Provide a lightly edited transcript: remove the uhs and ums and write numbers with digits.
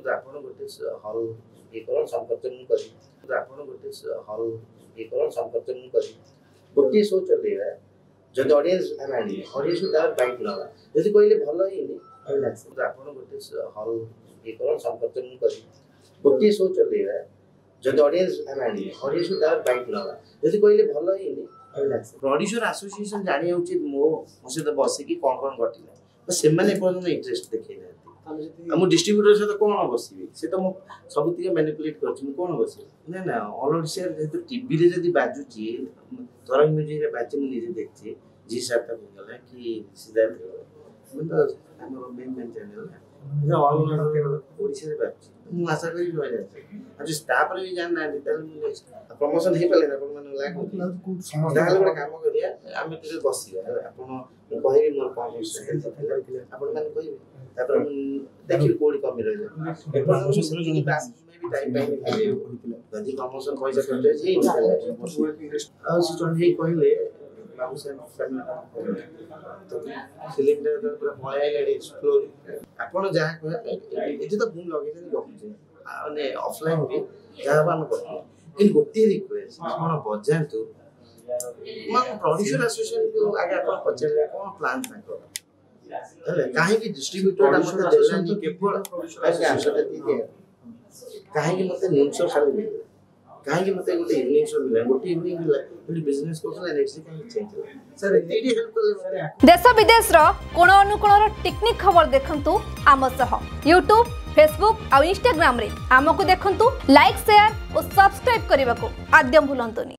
ଆପଣ ଗୋଟେ ହଲ୍ ଏକରଣ ସମ୍ପର୍କନ କରି ଆପଣ ଗୋଟେ ହଲ୍ ଏକରଣ ସମ୍ପର୍କନ କରି ଗୋଟିଏ ଶୋ ଚଲେଇବା ଯଦି ଅଡିଏନ୍ସ ଆମେ ଆଣିବେ ଅଡିଏନ୍ସ ତାର ବାଇକ୍ ନେବା ଯଦି କହିଲେ ଭଲ ହେଇନି ଆପଣ ଗୋଟେ ହଲ୍ ଏକରଣ ସମ୍ପର୍କନ କରି ଗୋଟିଏ ଶୋ ଚଲେଇବା ଯଦି ଅଡିଏନ୍ସ ଆମେ ଆଣିବେ ଅଡିଏନ୍ସ ତାର ବାଇକ୍ ନେବା ଯଦି କହିଲେ ଭଲ ହେଇନି ପ୍ରଡ୍ୟୁସର ଆସୋସିଏସନ ଜାଣିବା ଉଚିତ ମୋ ସହିତ ବସିକି କ'ଣ କ'ଣ ଘଟିଲା ସେମାନେ ଏପର୍ଯ୍ୟନ୍ତ ଇଣ୍ଟରେଷ୍ଟ ଦେଖେଇ ନାହାନ୍ତି। ମୁଁ ଡିଷ୍ଟ୍ରିବ୍ୟୁଟର ସହିତ କ'ଣ ବସିବି ସେ ତ ମୁଁ ସବୁତିକ ମ୍ୟାନିପୁଲେଟ୍ କରୁଛି ମୁଁ କ'ଣ ବସିବି ନା ନା ଅଲ୍ ଓଡ଼ିଶାରେ ଯେହେତୁ ଟିଭିରେ ଯଦି ବାଜୁଛି ତରଙ୍ଗ ମ୍ୟୁଜିକରେ ବାଜେ ମୁଁ ନିଜେ ଦେଖିଛି ଜି ସାର୍ଟା ହେଇଗଲା କି ସିଦ୍ଧାର୍ଥ ହେଇଗଲା ତ ଆମର ମେନ୍ ଚ୍ୟାନେଲ୍ ନା ଅଲ୍ ଓଡ଼ିଶାରେ ବାଜୁଛି ମୁଁ ଆଶା କରିବି ରହିଯାଉଛି ଆଉ ଯଦି ତାପରେ ବି ଜାଣିନାହାନ୍ତି ତାହେଲେ ମୁଁ ପ୍ରମୋସନ୍ ହେଇପାରିଲେ ଆପଣମାନଙ୍କୁ ଲାଗୁଛି ତାହେଲେ ଗୋଟେ କାମ କରିବା ଆମେ ଟିକେ ବସିବା ହେଲା ଆପଣ ମୁଁ କହିବି ମୋର କ'ଣ ଆପଣମାନେ କହିବେ ତାପରେ ମୁଁ ଦେଖିବି କୋଉଠି କମି ରହିଲା ଯଦି ପ୍ରମୋସନ୍ ପଇସା ଖର୍ଚ୍ଚ ହେଇଛି ଆଉ ସେ ଚଣ୍ଡୀ କହିଲେ ବାବୁ ଫିଲ୍ମଟା ପୁରା ପଳାଇଲାଣି ଏକ୍ସପ୍ଲୋର ଆପଣ ଯାହା କହିବେ ଏଠି ତ ମୁଁ ଲଗେଇଛନ୍ତି ଗପୁଛି ମାନେ ଅଫଲାଇନ୍ ବି ଯାହା ହବ ଆମେ କରିବୁ କିନ୍ତୁ ଗୋଟିଏ ରିକ୍ୱେଷ୍ଟ ଆପଣ ବଜାନ୍ତୁ ପ୍ରଡ୍ୟୁସର ଆସୋସିଏସନକୁ ଆଗେ ଆପଣ ପଚାରିଲେ କ'ଣ ପ୍ଲାନ୍ ତାଙ୍କର ହେଲେ କାହିଁକି ଡିଷ୍ଟ୍ରିବ୍ୟୁଟରଟା ମୋତେ ଦେଲାନି କେବଳ କାହିଁକି ମୋତେ ଜିନିଷ ଖାଲି ମିଳିଲା କାହିଁକି ମୋତେ ଗୋଟେ ଇଭିନିଂ ଶୋ ମିଳିଲା ଗୋଟେ ଇଭିନିଂ ମିଳିଲା ଗୋଟେ ବିଜନେସ୍ କରୁଥିଲା ନେକ୍ସଟ କାହିଁକି ଚେଞ୍ଜ ହେଲା ସାର୍ ଏଇଠି ହେଲ୍ପ କଲେ ଦେଶ ବିଦେଶର କୋଣ ଅନୁକୋଣର ଟିକନିକ ଖବର ଦେଖନ୍ତୁ ଆମ ସହ ୟୁଟ୍ୟୁବ ଫେସବୁକ୍ ଆଉ ଇନଷ୍ଟାଗ୍ରାମରେ ଆମକୁ ଦେଖନ୍ତୁ ଲାଇକ୍ ସେୟାର ଓ ସବସ୍କ୍ରାଇବ କରିବାକୁ ଆଦ୍ୟ ଭୁଲନ୍ତୁନି।